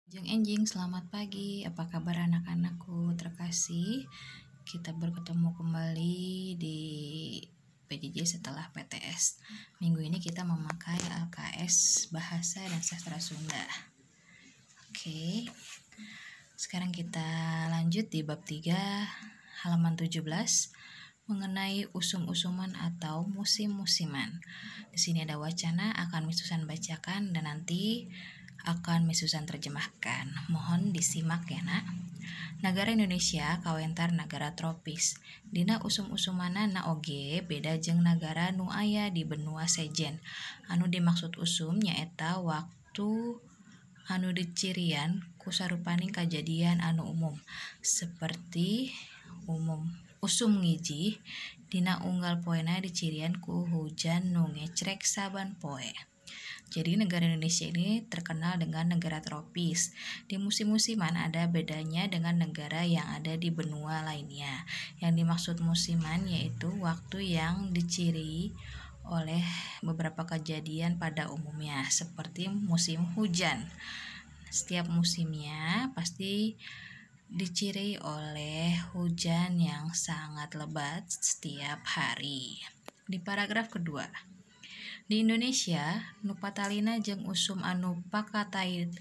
Enjing, selamat pagi. Apa kabar anak-anakku terkasih? Kita bertemu kembali di PJJ setelah PTS. Minggu ini kita memakai LKS Bahasa dan Sastra Sunda. Oke. Sekarang kita lanjut di bab 3 halaman 17 mengenai usum-usuman atau musim-musiman. Di sini ada wacana, akan Misusan bacakan, dan nanti akan Misusan terjemahkan. Mohon disimak ya nak. Negara Indonesia kawentar negara tropis. Dina usum-usumana na oge beda jeung negara nu aya di benua sejen. Anu dimaksud usum nyaeta waktu anu dicirian ku sarupaning kajadian anu umum seperti usum ngijih dina unggal poena dicirian ku hujan nu ngecrek saban poe. Jadi negara Indonesia ini terkenal dengan negara tropis. Di musim-musiman ada bedanya dengan negara yang ada di benua lainnya. Yang dimaksud musiman yaitu waktu yang diciri oleh beberapa kejadian pada umumnya, seperti musim hujan. Setiap musimnya pasti diciri oleh hujan yang sangat lebat setiap hari. Di paragraf kedua, di Indonesia nu patalina jeung usum anu pakaitanana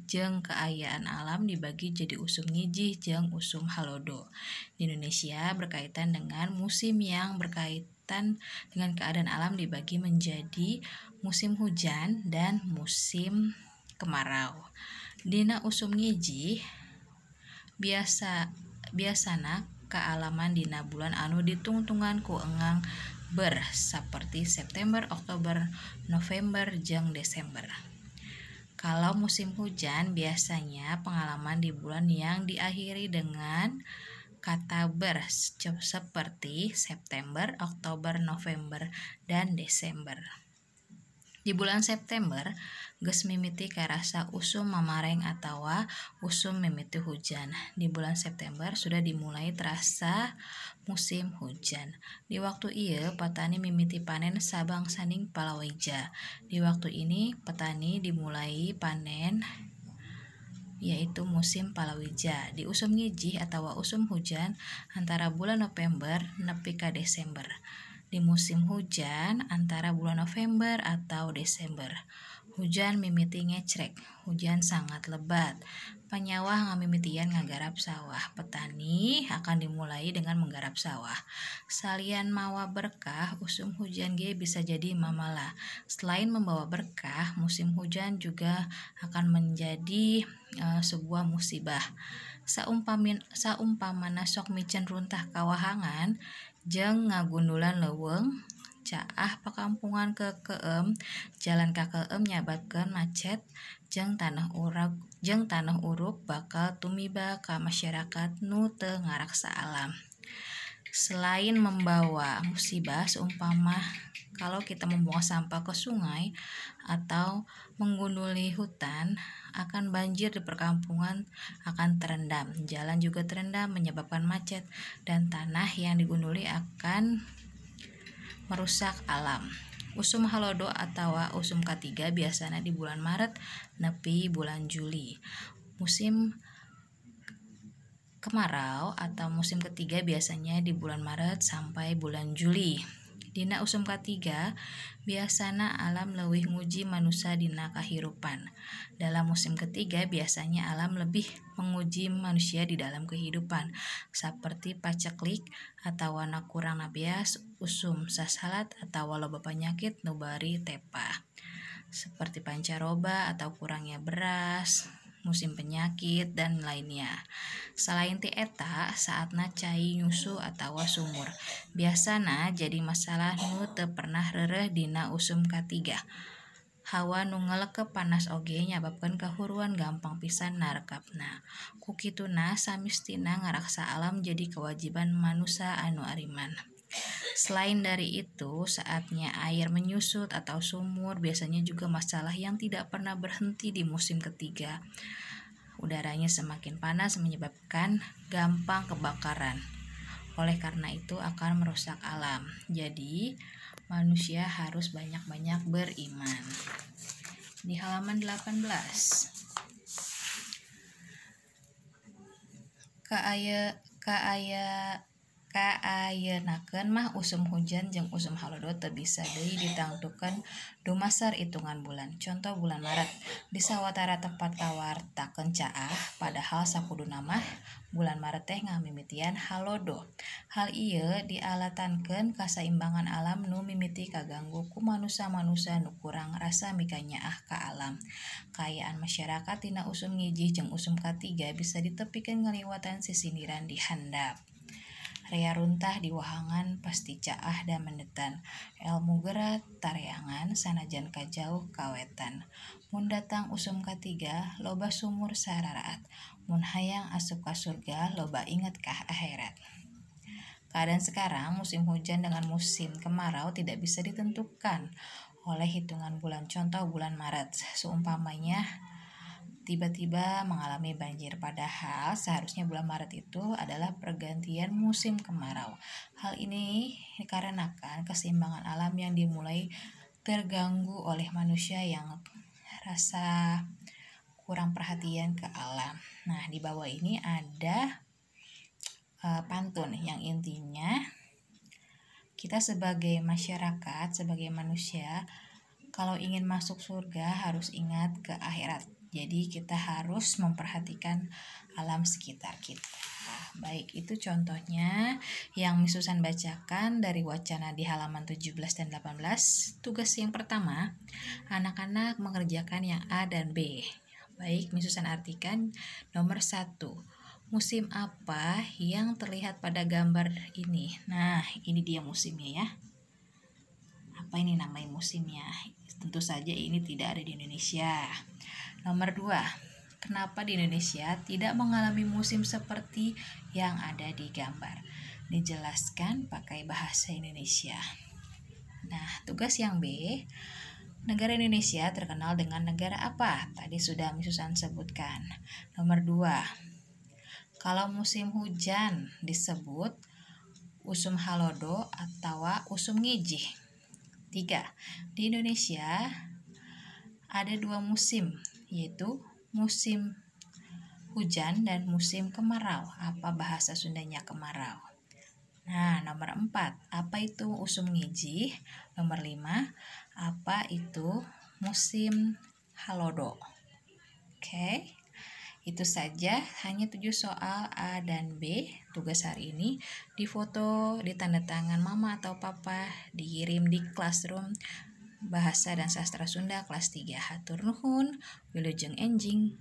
jeung keayaan alam dibagi jadi usum ngijih jeung usum halodo. Di Indonesia berkaitan dengan musim yang berkaitan dengan keadaan alam dibagi menjadi musim hujan dan musim kemarau. Dina usum ngijih biasana kealaman dina bulan anu ditungtungan ku engang ber seperti September, Oktober, November, jeung Desember. Kalau musim hujan biasanya pengalaman di bulan yang diakhiri dengan kata ber seperti September, Oktober, November, dan Desember. Di bulan September geus mimiti karasa usum mamareng atawa usum mimiti hujan. Di bulan September sudah dimulai terasa musim hujan. Di waktu ieu petani mimiti panen sabang saning palawija. Di waktu ini petani dimulai panen yaitu musim palawija. Di usum ngijih atawa usum hujan antara bulan November nepi ka Desember. Di musim hujan antara bulan November atau Desember. Hujan mimiti ngecrek, hujan sangat lebat. Panyawah ngamimitian ngagarap sawah. Petani akan dimulai dengan menggarap sawah. Salian mawa berkah, usum hujan ge bisa jadi mamala. Selain membawa berkah, musim hujan juga akan menjadi sebuah musibah. Saumpamana sok micen runtah kawahangan jeung ngagundulan leuweung, caah pakampungan kekeem, jalan kakeem nyabatkeun macet jeung tanah uruk bakal tumiba ka masyarakat nu teu ngaraksa alam. Selain membawa musibah, seumpama kalau kita membuang sampah ke sungai atau menggunduli hutan, akan banjir di perkampungan akan terendam. Jalan juga terendam menyebabkan macet dan tanah yang digunduli akan merusak alam. Usum halodo atau usum ketiga biasanya di bulan Maret nepi bulan Juli. Musim kemarau atau musim ketiga biasanya di bulan Maret sampai bulan Juli. Dina usum ketiga biasana alam leuwih nguji manusia dina kahirupan. Dalam musim ketiga biasanya alam lebih menguji manusia di dalam kehidupan, seperti paceklik atau warna kurang nabias, usum sasalat atau loba penyakit nu bari tepa, seperti pancaroba atau kurangnya beras, musim penyakit, dan lainnya. Selain ti eta, saatna cai nyusu atawa sumur biasana jadi masalah nu teu pernah reureuh dina usum katiga. Hawa nu ngalekep panas oge nyababkeun kahuruan gampang pisan narekapna. Ku kituna samistina ngaraksa alam jadi kewajiban manusia anu ariman. Selain dari itu, saatnya air menyusut atau sumur biasanya juga masalah yang tidak pernah berhenti di musim ketiga. Udaranya semakin panas menyebabkan gampang kebakaran. Oleh karena itu akan merusak alam. Jadi manusia harus banyak-banyak beriman. di halaman 18. Kaayenakeun mah usum hujan jeung usum halodo teu bisa deui ditangtukeun dumasar itungan bulan. Contoh bulan Maret di sawatara tempat kawartakeun caah, padahal sakuduna mah bulan Maret teh ngamimitian halodo. Hal ieu dialatankeun kasaimbangan alam nu mimiti kaganggu ku manusa-manusa nu kurang rasa mika nyaah ka alam. Kaayaan masyarakat tina usum ngijih jeung usum katiga bisa ditepikeun ngaliwatan sisindiran di handap. Rea runtah di wahangan pasti caah da mendetan. Elmu geura tareangan sanajan kajauh kawetan. Mun datang usum katiga loba sumur sararaat. Mun hayang asup ka surga loba inget ka akhirat. Keadaan sekarang musim hujan dengan musim kemarau tidak bisa ditentukan oleh hitungan bulan. Contoh bulan Maret, seumpamanya tiba-tiba mengalami banjir, padahal seharusnya bulan Maret itu adalah pergantian musim kemarau. Hal ini dikarenakan keseimbangan alam yang dimulai terganggu oleh manusia yang rasa kurang perhatian ke alam. Nah, di bawah ini ada pantun yang intinya kita sebagai masyarakat, sebagai manusia, kalau ingin masuk surga harus ingat ke akhirat. Jadi kita harus memperhatikan alam sekitar kita. Baik, itu contohnya yang Miss Susan bacakan dari wacana di halaman 17 dan 18. Tugas yang pertama, anak-anak mengerjakan yang A dan B. Baik, Miss Susan artikan nomor 1. Musim apa yang terlihat pada gambar ini? Nah, ini dia musimnya ya. Apa ini namanya musimnya? Tentu saja ini tidak ada di Indonesia. Nomor 2, kenapa di Indonesia tidak mengalami musim seperti yang ada di gambar? Dijelaskan pakai bahasa Indonesia. Nah, tugas yang B, negara Indonesia terkenal dengan negara apa? Tadi sudah Miss Susan sebutkan. Nomor 2, kalau musim hujan disebut usum halodo atau usum ngijih. 3, di Indonesia ada 2 musim, yaitu musim hujan dan musim kemarau. Apa bahasa Sundanya kemarau? Nah, nomor 4, apa itu usum ngijih? Nomor 5, apa itu musim halodo? Oke. Itu saja, hanya 7 soal A dan B. Tugas hari ini difoto, ditanda tangan mama atau papa, dikirim di Classroom Bahasa dan Sastra Sunda kelas 3. Hatur nuhun, wilujeng enjing.